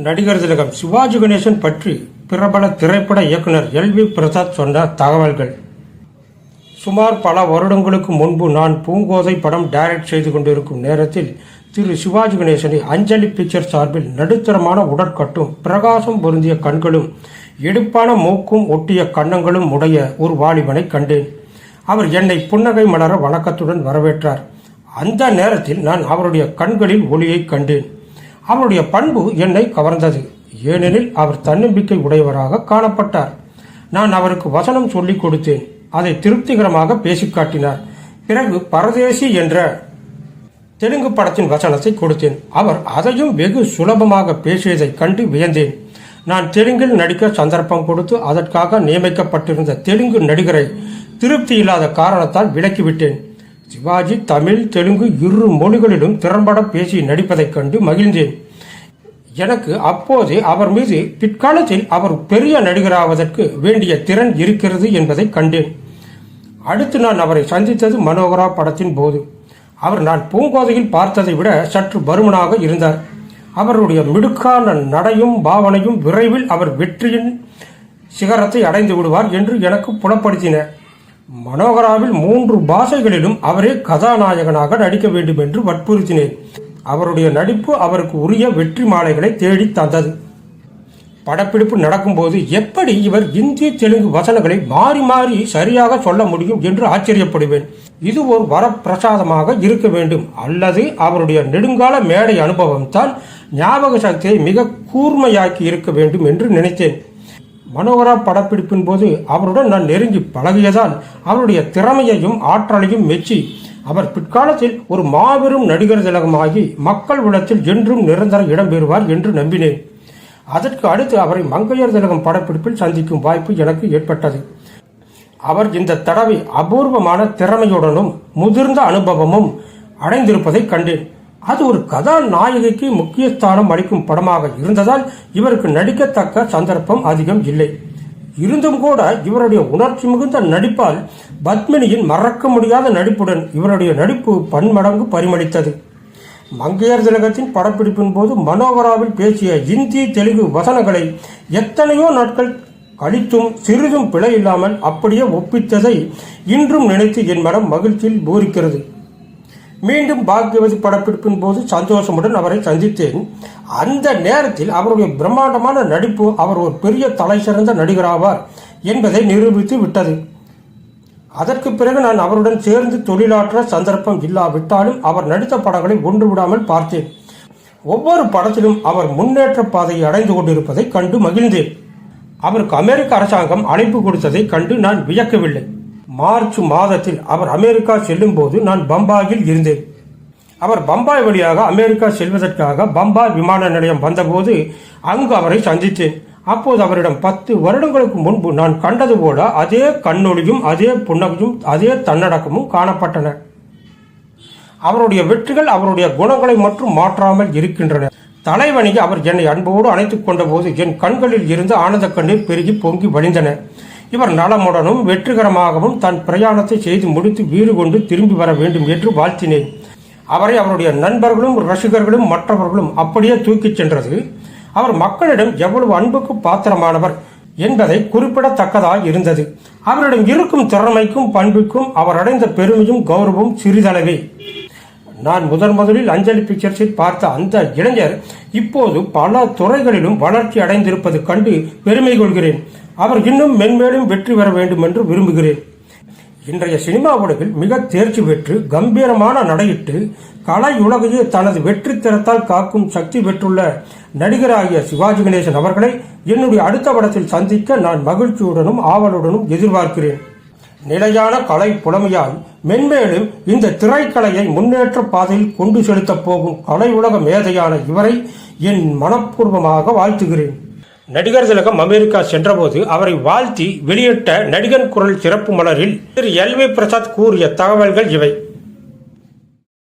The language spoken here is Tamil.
நடிகர் திலகம் சிவாஜி கணேசன் பற்றி பிரபல திரைப்பட இயக்குனர் எல்.வி. பிரசாத் சொன்ன தகவல்கள். சுமார் பல வருடங்களுக்கு முன்பு நான் பூங்கோதை படம் டைரக்ட் செய்து கொண்டிருக்கும் நேரத்தில் திரு சிவாஜி கணேசனை அஞ்சலி பிக்சர் சார்பில் நடுத்தரமான உடற்கட்டும், பிரகாசம் பொருந்திய கண்களும், எடுப்பான மூக்கும் ஒட்டிய கன்னங்களும் உடைய ஒரு வாலிபனை கண்டேன். அவர் என்னை புன்னகை மலர வணக்கத்துடன் வரவேற்றார். அந்த நேரத்தில் நான் அவருடைய கண்களில் ஒளியை கண்டேன். அவருடைய பண்பு என்னை கவர்ந்தது. ஏனெனில் அவர் தன்னம்பிக்கை உடையவராக காணப்பட்டார். நான் அவருக்கு வசனம் சொல்லிக் கொடுத்தேன். அதை திருப்திகரமாக பேசிக் காட்டினார். பிறகு பரதேசி என்ற தெலுங்கு படத்தின் வசனத்தை கொடுத்தேன். அவர் அதையும் வெகு சுலபமாக பேசியதைக் கண்டு வியந்தேன். நான் தெலுங்கில் நடிக்க சந்தர்ப்பம் கொடுத்து அதற்காக நியமிக்கப்பட்டிருந்த தெலுங்கு நடிகரை திருப்தி இல்லாத காரணத்தால் விலக்கிவிட்டேன். சிவாஜி தமிழ், தெலுங்கு இரு மொழிகளிலும் திறம்பட பேசி நடிப்பதைக் கண்டு மகிழ்ந்தேன். எனக்கு அப்போதே அவர் மீது பிற்காலத்தில் அவர் பெரிய நடிகராவதற்கு வேண்டிய திறன் இருக்கிறது என்பதை கண்டேன். அடுத்து நான் அவரை சந்தித்தது மனோகரா படத்தின் போது. அவர் நான் பூங்கோதையில் பார்த்ததை விட சற்று பருமனாக இருந்தார். அவருடைய மிடுக்கான நடையும் பாவனையும் விரைவில் அவர் வெற்றியின் சிகரத்தை அடைந்து விடுவார் என்று எனக்கு புலப்படுத்தின. மனோகராவில் 3 பாஷைகளிலும் அவரே கதாநாயகனாக நடிக்க வேண்டும் என்று வற்புறுத்தினேன். அவருடைய நடிப்பு அவருக்கு உரிய வெற்றி மாலைகளை தேடி தந்தது. படப்பிடிப்பு நடக்கும்போது எப்படி இவர் இந்தி, தெலுங்கு வசனங்களை மாறி மாறி சரியாக சொல்ல முடியும் என்று ஆச்சரியப்படுவேன். இது ஒரு வரப்பிரசாதமாக இருக்க வேண்டும், அல்லது அவருடைய நெடுங்கால மேடை அனுபவம் தான் ஞாபக சக்தியை மிக கூர்மையாக்கி இருக்க வேண்டும் என்று நினைத்தேன். மனோகரா படப்பிடிப்பின் போது அவருடன் நான் நெருங்கி பழகியதால் அவருடைய திறமையையும் ஆற்றலையும் மெச்சி அவர் பிற்காலத்தில் ஒரு மாபெரும் நடிகர் திலகமாகி மக்கள் உள்ளத்தில் என்றும் நிரந்தர இடம் பெறுவார் என்று நம்பினேன். அதற்கு அடுத்து அவரை மங்கையர் திலகம் படப்பிடிப்பில் சந்திக்கும் வாய்ப்பு எனக்கு ஏற்பட்டது. அவர் இந்த தடவை அபூர்வமான திறமையுடனும் முதிர்ந்த அனுபவமும் அடைந்திருப்பதை கண்டேன். அது ஒரு கதாநாயகிக்கு முக்கிய ஸ்தானம் அளிக்கும் படமாக இருந்ததால் இவருக்கு நடிக்கத்தக்க சந்தர்ப்பம் அதிகம் இல்லை. இருந்தும் கூட இவருடைய உணர்ச்சி மிகுந்த நடிப்பால் பத்மினியின் மறக்க முடியாத நடிப்புடன் இவருடைய நடிப்பு பன்மடங்கு பரிமளித்தது. மங்கையர் திலகத்தின் படப்பிடிப்பின் போது மனோகராவில் பேசிய இந்தி, தெலுங்கு வசனங்களை எத்தனையோ நாட்கள் கழித்தும் சிறிதும் பிழை இல்லாமல் அப்படியே ஒப்பித்ததை இன்றும் நினைத்து என் மனம் மகிழ்ச்சியில் பூரிக்கிறது. மீண்டும் பாக்யவதி படப்பிடிப்பின் போது சந்தோஷமுடன் அவரை சந்தித்தேன். அந்த நேரத்தில் அவருடைய பிரம்மாண்டமான நடிப்பு அவர் ஒரு பெரிய தலை சிறந்த நடிகராவார் என்பதை நிரூபித்து விட்டது. அதற்கு பிறகு நான் அவருடன் சேர்ந்து தொழிலாற்ற சந்தர்ப்பம் இல்லாவிட்டாலும் அவர் நடித்த படங்களை ஒன்று விடாமல் பார்த்தேன். ஒவ்வொரு படத்திலும் அவர் முன்னேற்ற பாதையை அடைந்து கொண்டிருப்பதை கண்டு மகிழ்ந்தேன். அவருக்கு அமெரிக்க அரசாங்கம் அழைப்பு கொடுத்ததை கண்டு நான் வியக்கவில்லை. மார்ச் மாதத்தில் அவர் அமெரிக்கா செல்லும் போது நான் பம்பாயில் இருந்தேன். அவர் பம்பாய் வழியாக அமெரிக்கா செல்வதற்காக பம்பாய் விமான நிலையம் வந்தபோது அங்கு அவரை சந்தித்தேன். அப்போது அவரிடம் 10 வருடங்களுக்கு முன்பு நான் கண்டது போல அதே கண்ணொளியும், அதே புன்னகையும், அதே தன்னடக்கமும் காணப்பட்டன. அவருடைய வெற்றிகள் அவருடைய குணங்களை மட்டும் மாற்றாமல் இருக்கின்றன. தலைவணிக்கு அவர் என்னை அன்போடு அணைத்துக் கொண்ட போது என் கண்களில் இருந்து ஆனந்த கண்ணீர் பெருகி பொங்கி வழிந்தன. இவர் நலமுடனும் வெற்றிகரமாகவும் தன் பிரயாணத்தை செய்து முடித்து வீடு கொண்டு திரும்பி வர வேண்டும் என்று வாழ்த்தினேன். அவரை அவருடைய நண்பர்களும் ரசிகர்களும் மற்றவர்களும் அப்படியே தூக்கிச் சென்றது. அவர் மக்களிடம் எவ்வளவு அன்புக்கு பாத்திரமானவர் என்பதை குறிப்பிடத்தக்கதாய் இருந்தது. அவரிடம் இருக்கும் திறமைக்கும் பண்புக்கும் அவர் அடைந்த பெருமையும் கௌரவமும் சிறிதளவே. நான் முதலில் அஞ்சலி பிக்சர்ஸில் பார்த்த அந்த இளைஞர் இப்போது பல துறைகளிலும் வளர்ச்சி அடைந்திருப்பது கண்டு பெருமை கொள்கிறேன். அவர் இன்னும் மென்மேலும் வெற்றி பெற வேண்டும் என்று விரும்புகிறேன். இன்றைய சினிமா உலகில் மிக தேர்ச்சி பெற்று கம்பீரமான நடையிட்டு கலை உலகையே தனது வெற்றி திறத்தால் காக்கும் சக்தி பெற்றுள்ள நடிகராகிய சிவாஜி கணேசன் அவர்களை என்னுடைய அடுத்த படத்தில் சந்திக்க நான் மகிழ்ச்சியுடனும் ஆவலுடனும் எதிர்பார்க்கிறேன். நிலையான கலை புலமையால் மென்மேலும் இந்த திரைக்கலையை முன்னேற்ற பாதையில் கொண்டு செலுத்தப் போகும் கலை உலக மேதையான இவரை என் மனப்பூர்வமாக வாழ்த்துகிறேன். நடிகர் திலகம் அமெரிக்கா சென்றபோது அவரை வாழ்த்தி வெளியிட்ட நடிகன் குரல் சிறப்பு மலரில் திரு எல்.வி. பிரசாத் கூறிய தகவல்கள் இவை.